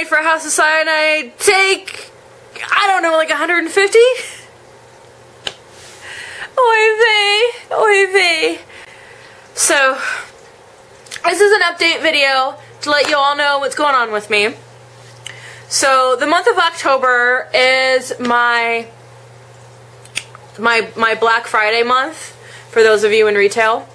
night for a House of Cyanide, take, I don't know, like 150? Oy vey. So, this is an update video to let you all know what's going on with me. So, the month of October is my Black Friday month, for those of you in retail.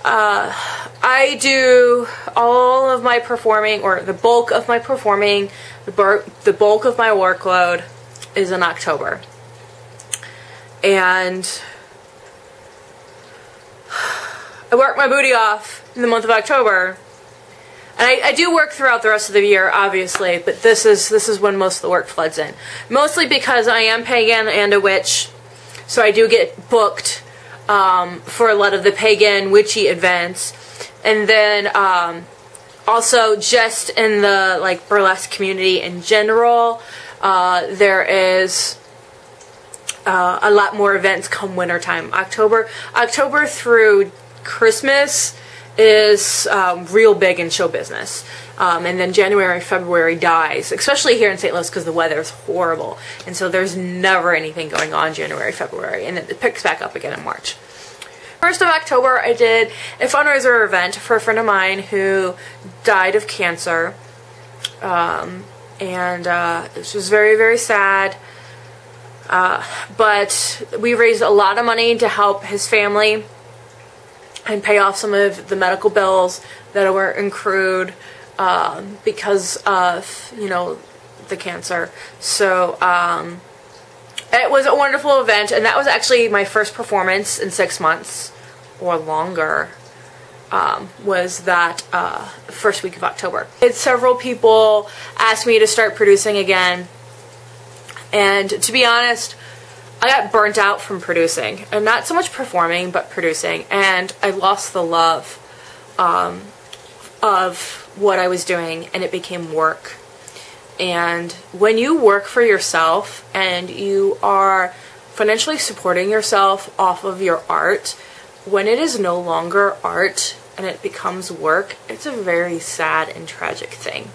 I do all of my performing, or the bulk of my performing, the bulk of my workload is in October. And I work my booty off in the month of October. And I do work throughout the rest of the year, obviously, but this is when most of the work floods in. Mostly because I am pagan and a witch, so I do get booked for a lot of the pagan, witchy events. And then also just in the like burlesque community in general, there is a lot more events come wintertime. October through Christmas is real big in show business. And then January, February dies, especially here in St. Louis because the weather is horrible. And so there's never anything going on January, February, and then it picks back up again in March. 1st of October, I did a fundraiser event for a friend of mine who died of cancer. And it was very, very sad. But we raised a lot of money to help his family and pay off some of the medical bills that were accrued because of, you know, the cancer. So it was a wonderful event, and that was actually my first performance in 6 months or longer. Was that first week of October. Several people asked me to start producing again, and to be honest, I got burnt out from producing, and not so much performing, but producing, and I lost the love of what I was doing, and it became work. And when you work for yourself and you are financially supporting yourself off of your art, when it is no longer art and it becomes work, it's a very sad and tragic thing.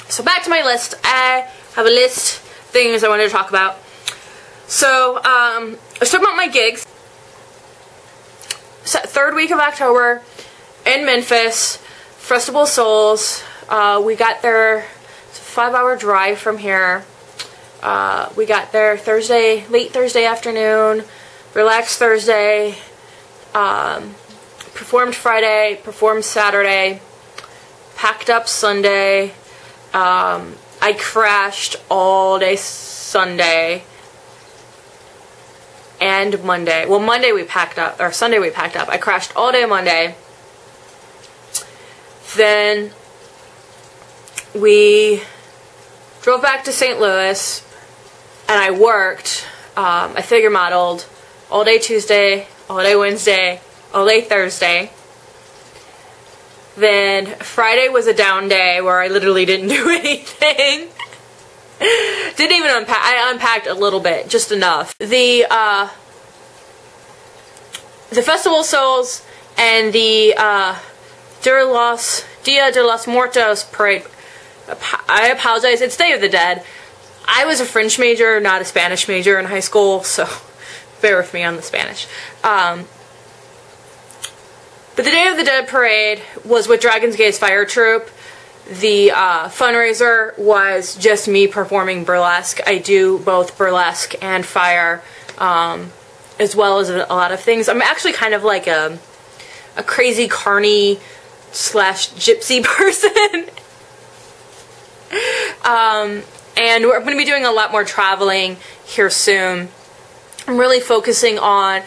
So back to my list. I have a list of things I wanted to talk about. So, I was talking about my gigs. Third week of October in Memphis, Festival of Souls. We got there, it's a 5-hour drive from here. We got there late Thursday afternoon, relaxed Thursday, performed Friday, performed Saturday, packed up Sunday. I crashed all day Sunday and Monday. Well, Monday we packed up, or Sunday we packed up. I crashed all day Monday. Then we drove back to St. Louis, and I worked. I figure modeled all day Tuesday, all day Wednesday, all day Thursday. Then Friday was a down day where I literally didn't do anything. Didn't even unpack. I unpacked a little bit, just enough. The Festival of Souls and the Dia de los Muertos parade. I apologize. It's Day of the Dead. I was a French major, not a Spanish major in high school, so bear with me on the Spanish. But the Day of the Dead parade was with Dragon's Gate's fire troupe. The fundraiser was just me performing burlesque. I do both burlesque and fire, as well as a lot of things. I'm actually kind of like a crazy carny / gypsy person. And we're going to be doing a lot more traveling here soon. I'm really focusing on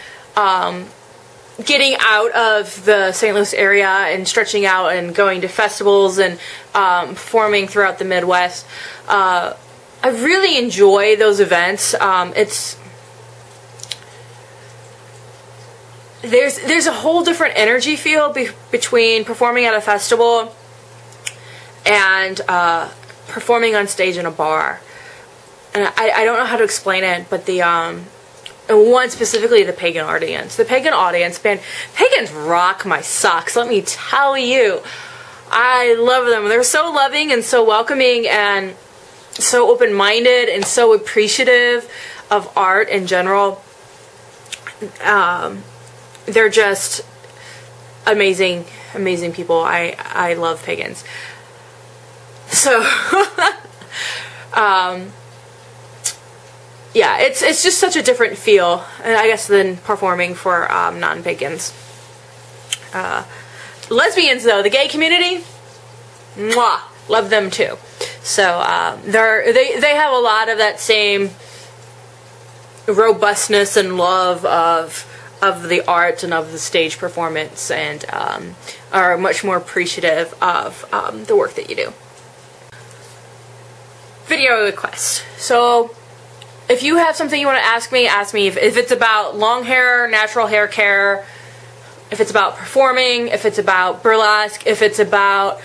getting out of the St. Louis area and stretching out and going to festivals and performing throughout the Midwest. I really enjoy those events. There's a whole different energy feel between performing at a festival and performing on stage in a bar. And I don't know how to explain it, but and one specifically the pagan audience. The pagan audience, man, pagans rock my socks, let me tell you. I love them. They're so loving and so welcoming and so open-minded and so appreciative of art in general. They're just amazing, amazing people. I love pagans. So, yeah, it's just such a different feel, I guess, than performing for non-pagans. Lesbians, though, the gay community, mwah, love them too. So they have a lot of that same robustness and love of the art and of the stage performance, and are much more appreciative of the work that you do. Video request. So if you have something you want to ask me if it's about long hair, natural hair care, if it's about performing, if it's about burlesque, if it's about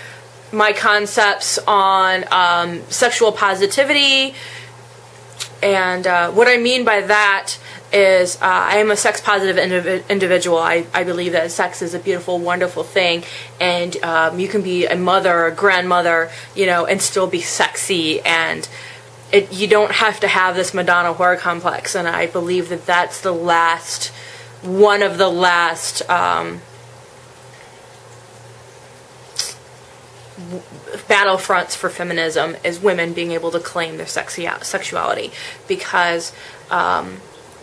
my concepts on sexual positivity. And what I mean by that is I am a sex positive individual. I believe that sex is a beautiful, wonderful thing, and you can be a mother, a grandmother, you know, and still be sexy, and you don't have to have this Madonna whore complex. And I believe that that's the last, one of the last battlefronts for feminism, is women being able to claim their sexuality, because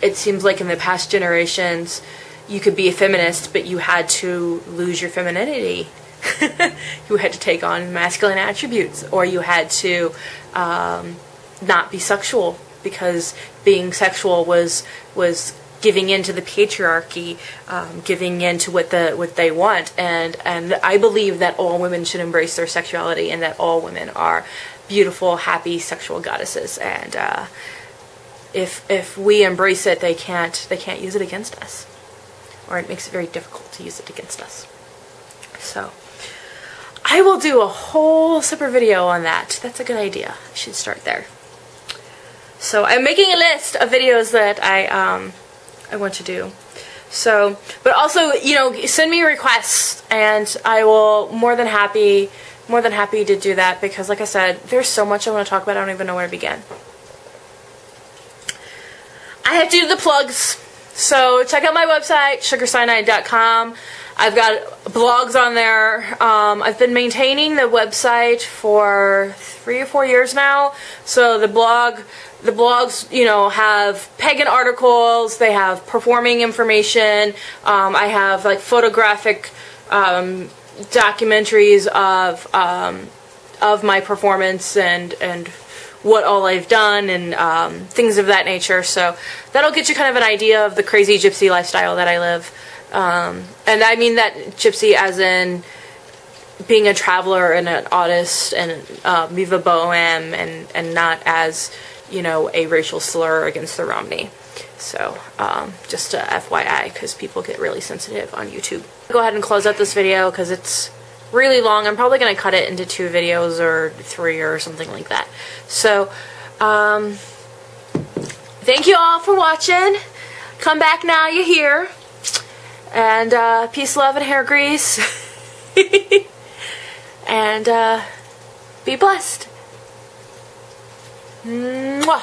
it seems like in the past generations you could be a feminist but you had to lose your femininity. You had to take on masculine attributes, or you had to not be sexual, because being sexual was giving in to the patriarchy, giving in to what they want, and I believe that all women should embrace their sexuality, and that all women are beautiful, happy, sexual goddesses, and if we embrace it, they can't use it against us, or it makes it very difficult to use it against us. So I will do a whole separate video on that. That's a good idea. I should start there. So I'm making a list of videos that I want to do. So, but also, you know, send me requests, and I will more than happy to do that, because like I said, there's so much I want to talk about. I don't even know where to begin. I have to do the plugs. So check out my website, sugarcyanide.com. I've got blogs on there. I've been maintaining the website for 3 or 4 years now. So the blogs, you know, have pagan articles. They have performing information. I have like photographic documentaries of my performance and what all I've done, and things of that nature. So that'll get you kind of an idea of the crazy gypsy lifestyle that I live. And I mean that gypsy as in being a traveler and an artist and Via Boheme, and not as, you know, a racial slur against the Romany. So just a FYI, because people get really sensitive on YouTube. Go ahead and close out this video because it's really long. I'm probably going to cut it into 2 videos or 3 or something like that. So thank you all for watching. Come back now, you're here. And peace, love, and hair grease. And be blessed. Mwah.